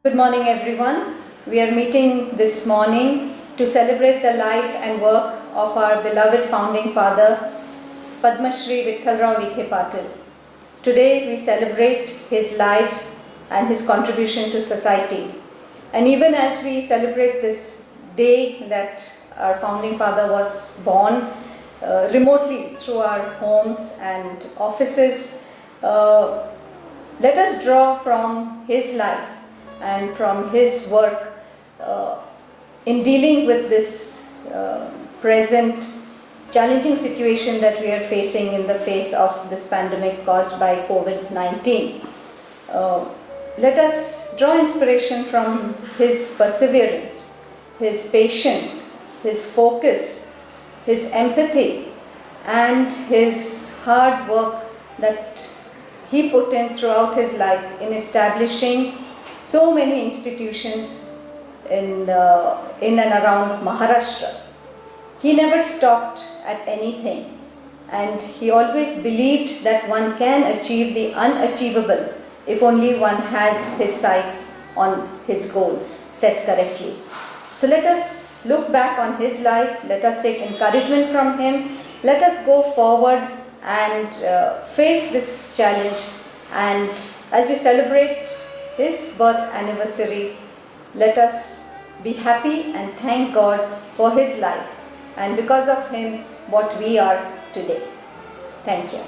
Good morning, everyone. We are meeting this morning to celebrate the life and work of our beloved founding father, Padmashree Vitthalrao Vikhe Patil. Today, we celebrate his life and his contribution to society. And even as we celebrate this day that our founding father was born remotely through our homes and offices, let us draw from his life and from his work in dealing with this present challenging situation that we are facing in the face of this pandemic caused by COVID-19. Let us draw inspiration from his perseverance, his patience, his focus, his empathy, and his hard work that he put in throughout his life in establishing so many institutions in and around Maharashtra. He never stopped at anything, and he always believed that one can achieve the unachievable if only one has his sights on his goals set correctly. So let us look back on his life, let us take encouragement from him, let us go forward and face this challenge. And as we celebrate his birth anniversary, let us be happy and thank God for his life, and because of him, what we are today. Thank you.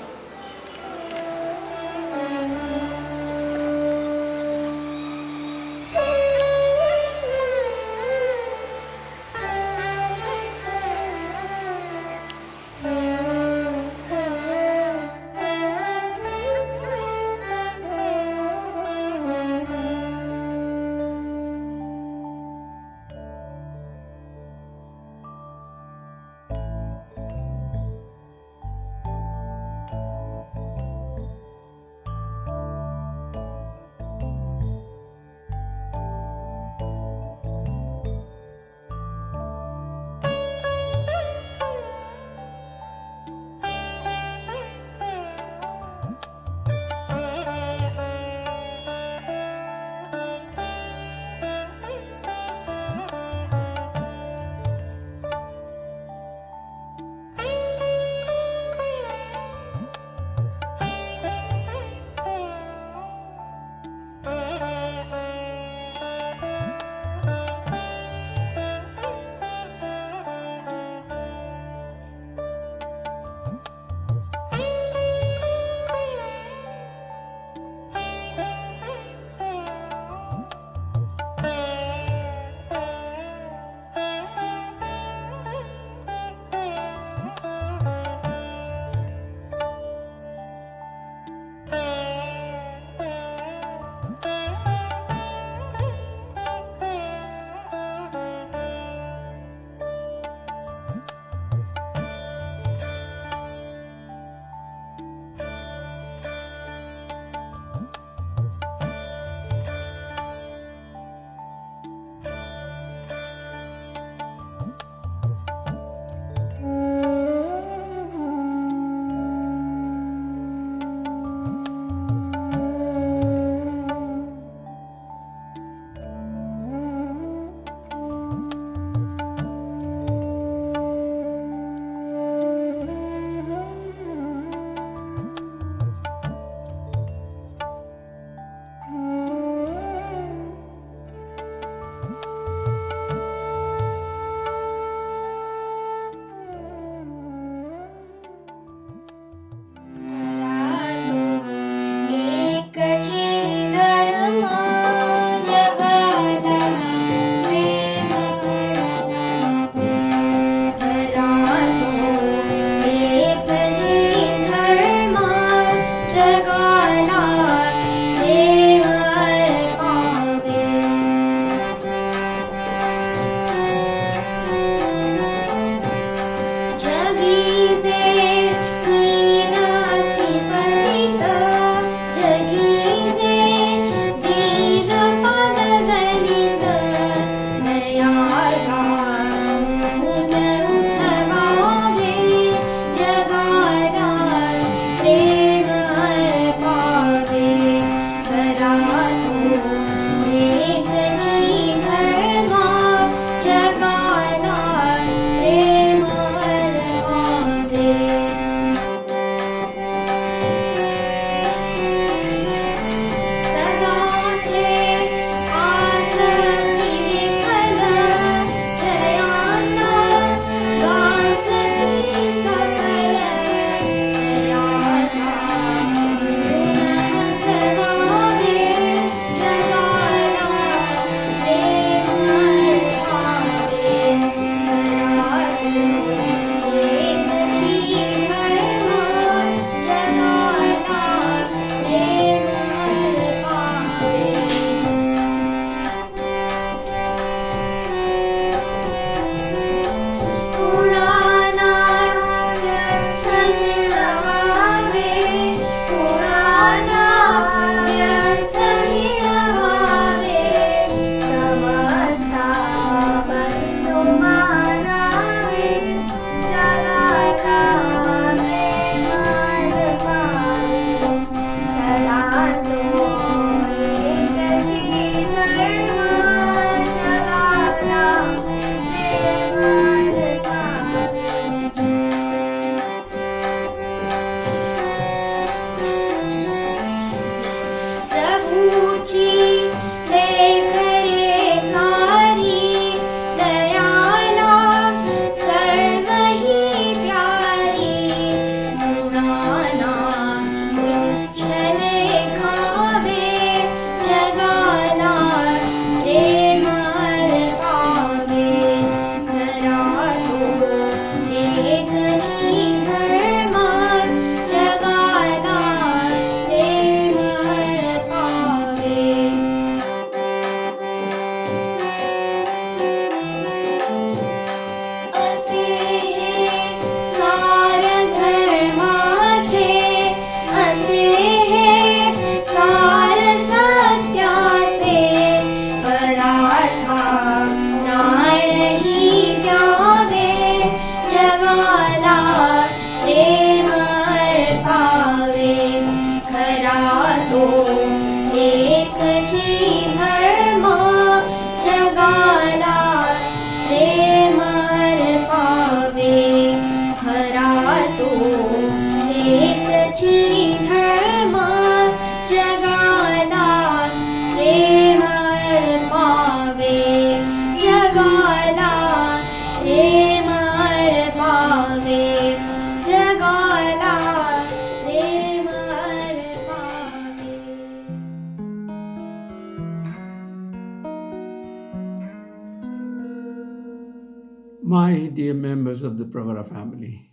My dear members of the Pravara family,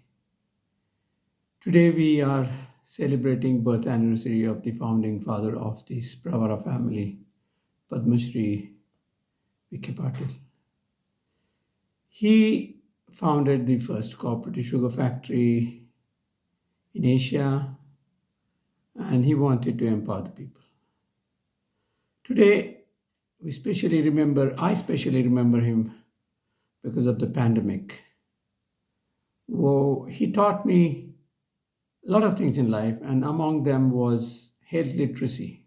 today we are celebrating birth anniversary of the founding father of this Pravara family, Padmashri Vikhe Patil. He founded the first cooperative sugar factory in Asia, and he wanted to empower the people. Today, I especially remember him because of the pandemic. He taught me a lot of things in life, and among them was health literacy.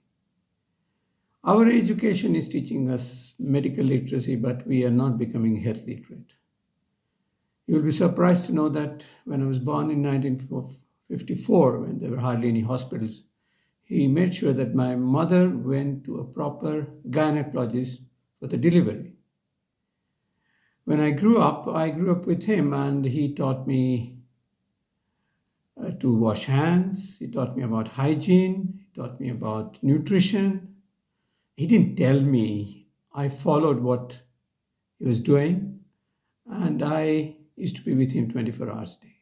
Our education is teaching us medical literacy, but we are not becoming health literate. You will be surprised to know that when I was born in 1954, when there were hardly any hospitals, he made sure that my mother went to a proper gynecologist for the delivery. When I grew up with him, and he taught me to wash hands. He taught me about hygiene. He taught me about nutrition. He didn't tell me. I followed what he was doing, and I used to be with him 24 hours a day.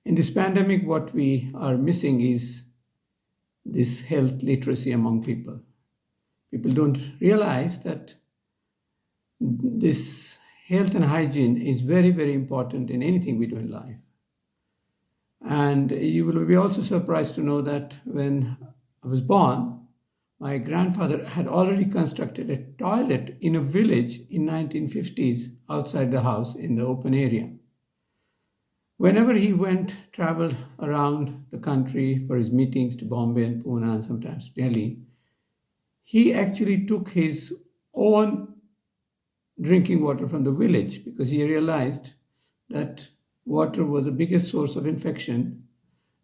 In this pandemic, what we are missing is this health literacy among people. People don't realize that this health and hygiene is very, very important in anything we do in life. And you will be also surprised to know that when I was born, my grandfather had already constructed a toilet in a village in 1950s outside the house in the open area. Whenever he traveled around the country for his meetings to Bombay and Pune and sometimes Delhi, he actually took his own drinking water from the village because he realized that water was the biggest source of infection.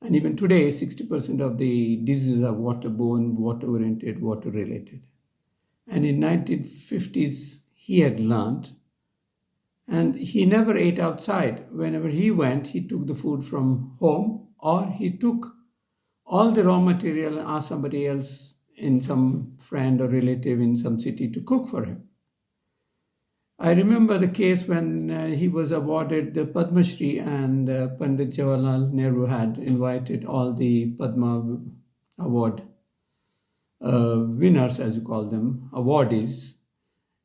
And even today, 60% of the diseases are waterborne, water-oriented, water-related. And in 1950s, he had learned, and he never ate outside. Whenever he went, he took the food from home, or he took all the raw material and asked somebody else, in some friend or relative in some city, to cook for him. I remember the case when he was awarded the Padmashree, and Pandit Jawaharlal Nehru had invited all the Padma Award winners, as you call them, awardees,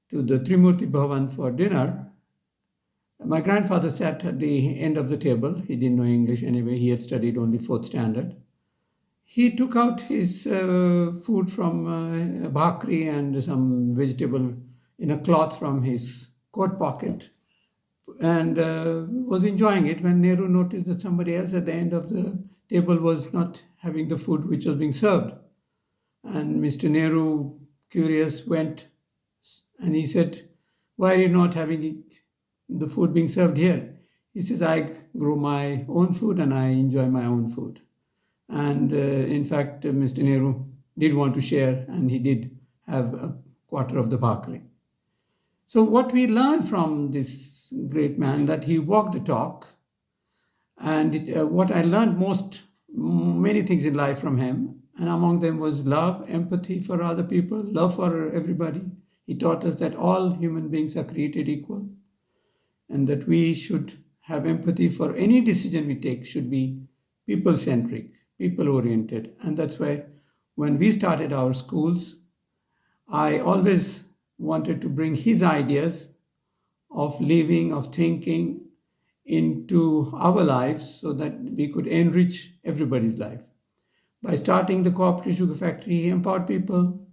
to the Trimurti Bhavan for dinner. My grandfather sat at the end of the table. He didn't know English anyway. He had studied only 4th standard. He took out his food from bhakri and some vegetable in a cloth from his coat pocket and was enjoying it when Nehru noticed that somebody else at the end of the table was not having the food which was being served. And Mr. Nehru, curious, went and he said, "Why are you not having the food being served here?" He says, "I grow my own food and I enjoy my own food." And in fact, Mr. Nehru did want to share, and he did have a quarter of the bhakri. So what we learn from this great man, that he walked the talk, and what I learned many things in life from him, and among them was love, empathy for other people, love for everybody. He taught us that all human beings are created equal, and that we should have empathy for any decision we take should be people-centric, people-oriented. And that's why when we started our schools, I always wanted to bring his ideas of living, of thinking into our lives so that we could enrich everybody's life. By starting the cooperative sugar factory, he empowered people.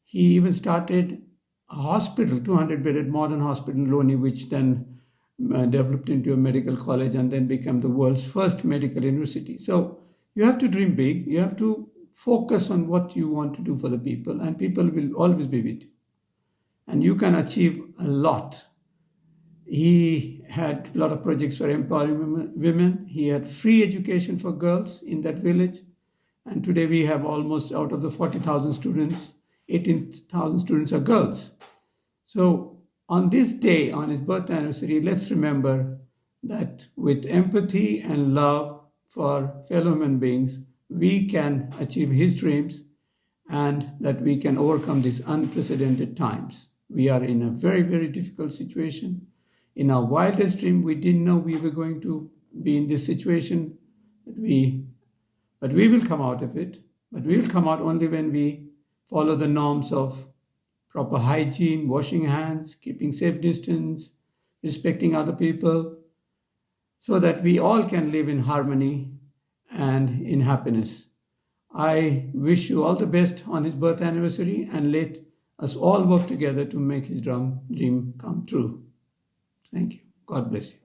He even started a hospital, 200-bedded modern hospital in Loni, which then developed into a medical college and then became the world's first medical university. So you have to dream big. You have to focus on what you want to do for the people, and people will always be with you. And you can achieve a lot. He had a lot of projects for empowering women. He had free education for girls in that village. And today we have almost, out of the 40,000 students, 18,000 students are girls. So on this day, on his birth anniversary, let's remember that with empathy and love for fellow human beings, we can achieve his dreams, and that we can overcome these unprecedented times. We are in a very, very difficult situation. In our wildest dream, we didn't know we were going to be in this situation. But we will come out of it. But we will come out only when we follow the norms of proper hygiene, washing hands, keeping safe distance, respecting other people, so that we all can live in harmony and in happiness. I wish you all the best on his birth anniversary, and let us all work together to make his dream come true. Thank you. God bless you.